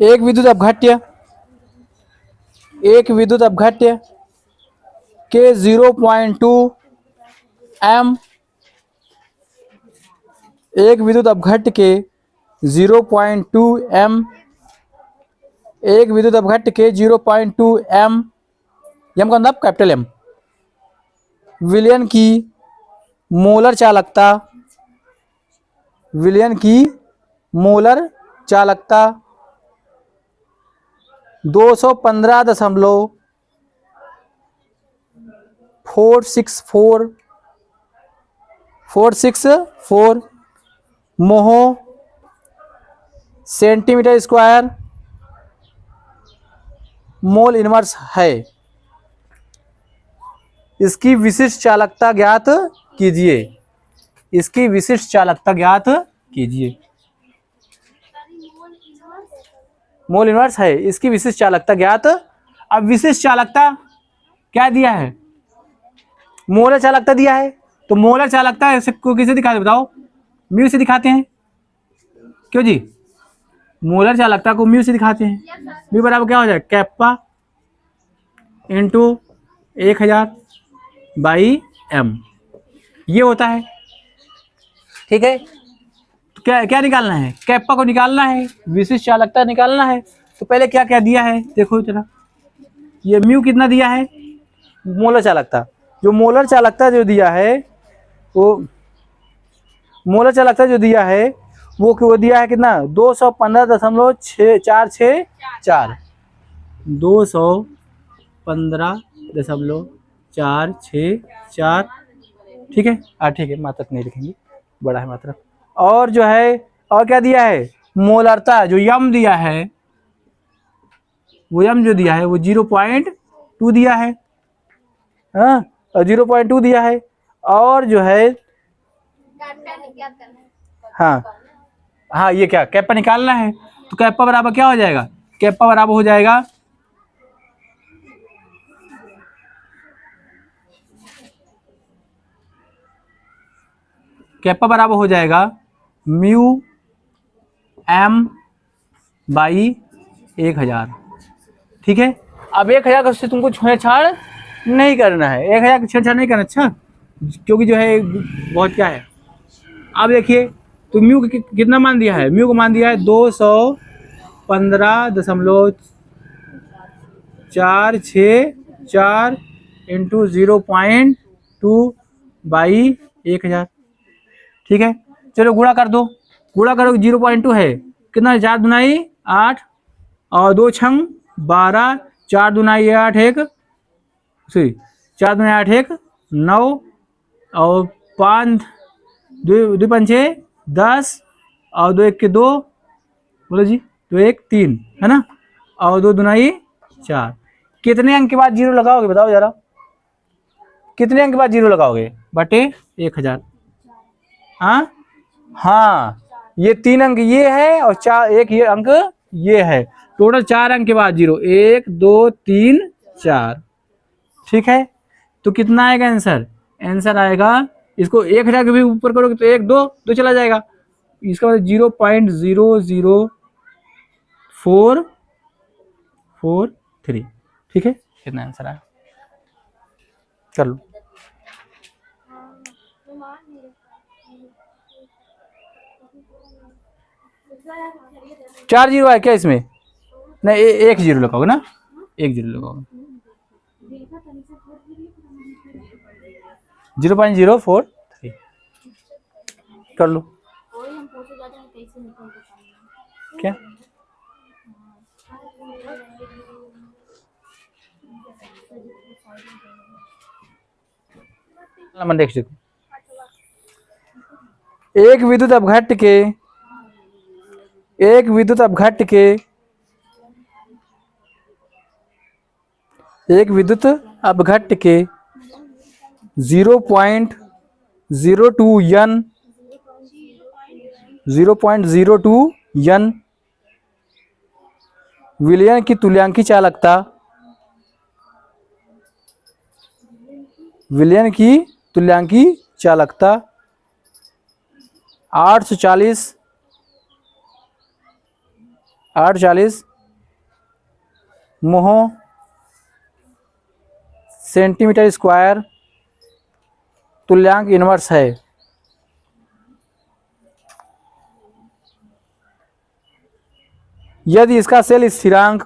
एक विद्युत अपघट्य के 0.2 एम, एक विद्युत अपघट्य के 0.2 एम, एक विद्युत अपघट्य के 0.2 एम, एम का मतलब कैपिटल एम, विलयन की मोलर चालकता, विलयन की मोलर चालकता 215.464 मोह सेंटीमीटर स्क्वायर मोल इनवर्स है। इसकी विशिष्ट चालकता ज्ञात कीजिए, इसकी विशिष्ट चालकता ज्ञात कीजिए। मोल इनवर्स है, इसकी विशिष्ट चालकता ज्ञात। अब विशिष्ट चालकता क्या दिया है? मोलर चालकता दिया है, तो मोलर चालकता को किसे दिखाते बताओ? म्यू से दिखाते हैं, क्यों जी? मोलर चालकता को म्यू से दिखाते हैं। म्यू बराबर क्या हो जाएगा? कैप्पा इंटू 1000 बाई एम, ये होता है। ठीक है, तो क्या क्या निकालना है? कैप्पा को निकालना है, विशिष्ट चालकता निकालना है। तो पहले क्या क्या दिया है देखो जरा, ये म्यू कितना दिया है? मोलर चालकता, जो मोलर चालकता जो दिया है वो मोलर चालकता जो दिया है वो दिया है कितना? 215.464, 215.464। ठीक है, ठीक है, मात्रक नहीं लिखेंगे, बड़ा है मात्रक। और जो है, और क्या दिया है? मोलरता, जो यम दिया है, वो यम जो दिया है वो 0.2 दिया है, हाँ 0.2 दिया है। और जो है हाँ ये क्या कैप्पा निकालना है, तो कैप्पा बराबर क्या हो जाएगा? कैप्पा बराबर हो जाएगा म्यू एम बाई 1000। ठीक है, अब 1000 से तुमको छेड़छाड़ नहीं करना है, 1000 की छेड़छाड़ नहीं करना, अच्छा, क्योंकि जो है बहुत क्या है। अब देखिए, तो म्यू कितना मान दिया है? म्यू को मान दिया है 215.464 इंटू 0.2 बाई 1000। ठीक है, चलो गुणा कर दो, गुणा करो, 0.2 है कितना? 4 दुनाई 8 और 2 छंग 12, 4 दुनाई 8 1 4 दुनाई 8 1 9 और 5 2 पंचे 10 और 2 1 के 2, बोलो जी, 2 1 3 है ना, और 2 दुनाई 4। कितने अंक के बाद 0 लगाओगे बताओ जरा? कितने अंक के बाद 0 लगाओगे? बटे 1000। हाँ ये 3 अंक ये है और 4 एक ये अंक ये है, टोटल 4 अंक के बाद 0, 1 2 3 4। ठीक है, तो कितना आएगा आंसर? आंसर आएगा, इसको 1000 के भी ऊपर करोगे तो 1 2 2 चला जाएगा, इसका मतलब 0.00443। ठीक है, कितना आंसर आया? कर लो। चार 0 है क्या इसमें? नहीं, 1 0 लगाओगे ना, 1 0 लगाओगे, 0.043 कर लो। क्या नेक्स्ट देखो, एक विद्युत अपघट्य के 0.02 n विलयन की तुल्यांकी चालकता, विलयन की तुल्यांकी चालकता 840 मोह सेंटीमीटर स्क्वायर तुल्यांक इनवर्स है। यदि इसका सेल स्थिरांक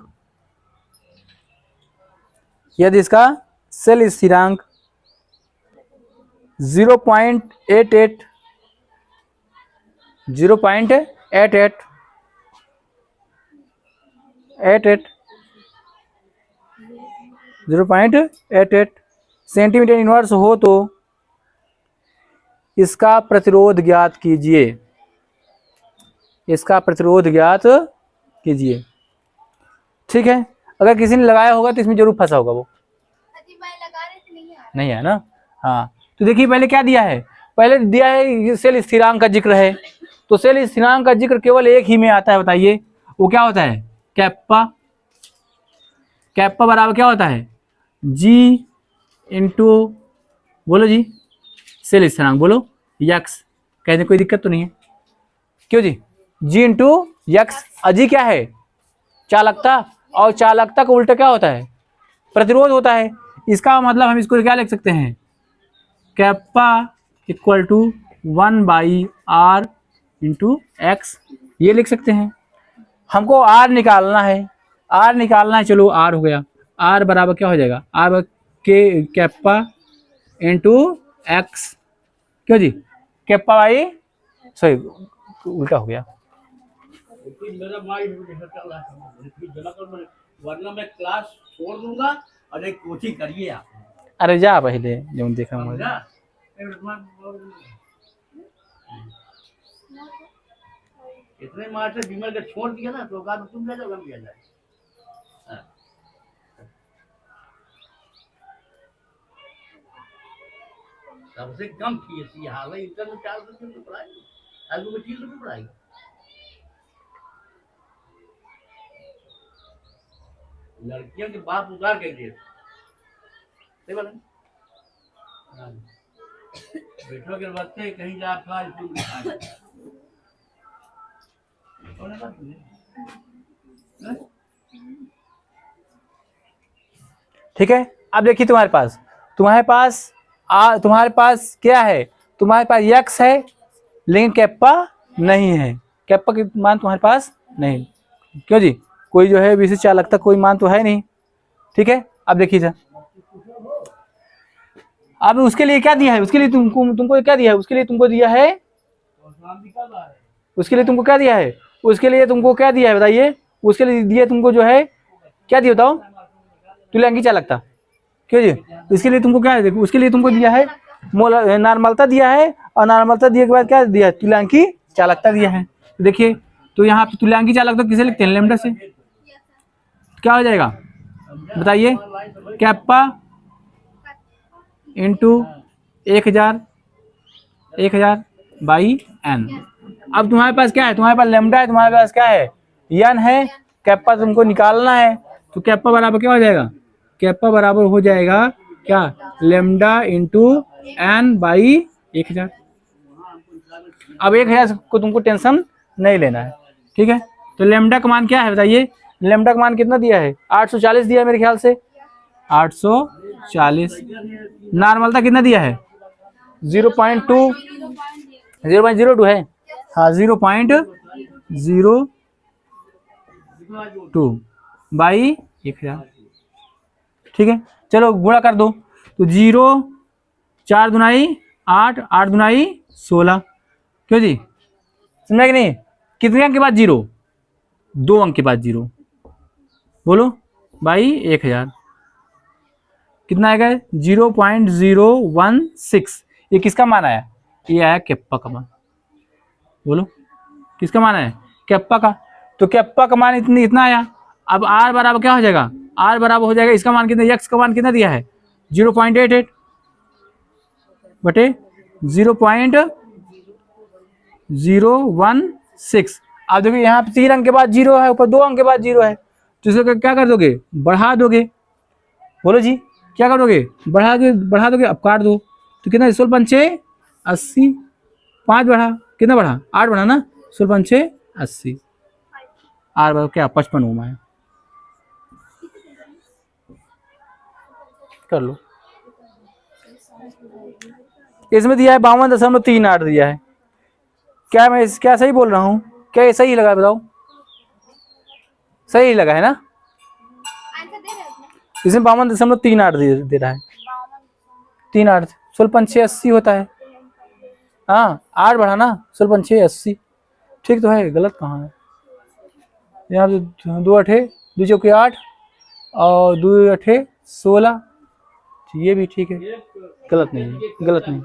0.88 सेंटीमीटर इनवर्स हो तो इसका प्रतिरोध ज्ञात कीजिए। ठीक है, अगर किसी ने लगाया होगा तो इसमें जरूर फंसा होगा वो। नहीं है ना। हाँ, तो देखिए पहले क्या दिया है, पहले दिया है सेल स्थिरांक का जिक्र है। तो सेल स्थिरांक का जिक्र केवल एक ही में आता है, बताइए वो क्या होता है? कैप्पा बराबर क्या होता है? जी इंटू, बोलो जी, सेल स्थिरांक बोलो, यक्स। कहते कोई दिक्कत तो नहीं है, क्यों जी? जी इंटू यक्स। अजी क्या है? चालकता, और चालकता का उल्टा क्या होता है? प्रतिरोध होता है। इसका मतलब हम इसको क्या लिख सकते हैं? Kappa equal to 1/r into x, ये लिख सकते हैं। हमको आर निकालना है, चलो आर हो गया। आर बराबर क्या हो जाएगा? आर के कैप्पा इंटू एक्स, क्यों जी? कैप्पा बाई, सॉरी उल्टा हो गया। वरना मैं क्लास छोड़ दूंगा और एक कोचिंग करिए आप। अरे जा पहले जो देखा मुझे। इतने मास्टर विमल का छोड़ दिया ना, तो बाद तुम ले जाओ, हम ले जाए। सबसे कम फीस ये हाल है, इंटर में 400 रुपये पढ़ाई, आज में 30 रुपये पढ़ाई। लड़कियों के बाप उतार के लिए सही बात है। बेटों के बच्चे कहीं जा ठीक है। अब देखिए तुम्हारे पास क्या है? तुम्हारे पास यक्स है लेकिन कैप्पा नहीं है। कैप्पा की मान तुम्हारे पास नहीं, क्यों जी? कोई जो है विशिष्ट चालकता कोई मान तो है नहीं। ठीक है, अब देखिए सर, अब उसके लिए क्या दिया है? उसके लिए तुमको क्या दिया है? उसके लिए तुमको दिया है, बताइए। उसके लिए दिया तुमको जो है, क्या दिया बताओ? तुल्यांकी चालकता, क्यों जी? इसके लिए तुमको क्या है? देखो, उसके लिए तुमको दिया है नॉर्मलता दिया है, और नॉर्मलता दिए के बाद क्या दिया है? तुल्यांकी चालकता दिया है। देखिए, तो यहाँ पे तुल्यांकी चालकता किसे लिखते हैं? लैम्डा से। क्या हो जाएगा बताइए? Kappa into 1000 by n. अब तुम्हारे पास क्या है? तुम्हारे पास लैम्डा है, तुम्हारे पास क्या है? एन है। कैप्पा तुमको निकालना है, तो कैप्पा बराबर क्या हो जाएगा? कैप्पा बराबर हो जाएगा क्या? Lambda into n by 1000। अब 1000 को तुमको टेंशन नहीं लेना है, ठीक है। तो लैम्डा का मान क्या है बताइए? लैम्डा का मान कितना दिया है? 840 दिया है मेरे ख्याल से, 840। नॉर्मलता कितना दिया है? 0.02 है। हाँ, 0.02 बाई 1000, ठीक है। चलो गुणा कर दो, तो 0 4 दुनाई 8, 8 दुनाई 16, क्यों जी? समझा कि नहीं? कितने अंक के बाद 0? 2 अंक के बाद 0, बोलो, बाई 1000 कितना आएगा? 0.016। ये किसका मान आया? ये आया कैप्पा का मान। बोलो किसका मान आया? कैप्पा का। तो कैप्पा का मान इतना आया। अब आर बराबर क्या हो जाएगा? आर बराबर हो जाएगा, इसका मान कितना? यक्स का मान कितना दिया है? 0.88 बटे 0.016। अब देखिए यहाँ पे 3 अंक के बाद 0 है, ऊपर 2 अंक के बाद 0 है, तो इसको क्या कर दोगे? बढ़ा दोगे। बोलो जी, क्या करोगे? बढ़ा दोगे। अब काट दो, तो कितना? 16 पंचे 80, 5 बढ़ा, कितना बढ़ा? 8 बढ़ा ना, 16 पंचे 80, आर बराबर क्या? 55 ओम है। कर लो। इसमें दिया है 52.38 दिया है। क्या मैं क्या सही बोल रहा हूँ? क्या ये सही लगा बताओ? सही लगा है ना? इसमें 52.38 दे रहा है। 38 16.680 होता है। हाँ 8 बढ़ा ना, 16.680 ठीक तो है, गलत कहाँ है? यहाँ पे 2 अठे 2 चौके 8 और 2 अठे 16, ये भी ठीक है, गलत नहीं है, गलत नहीं।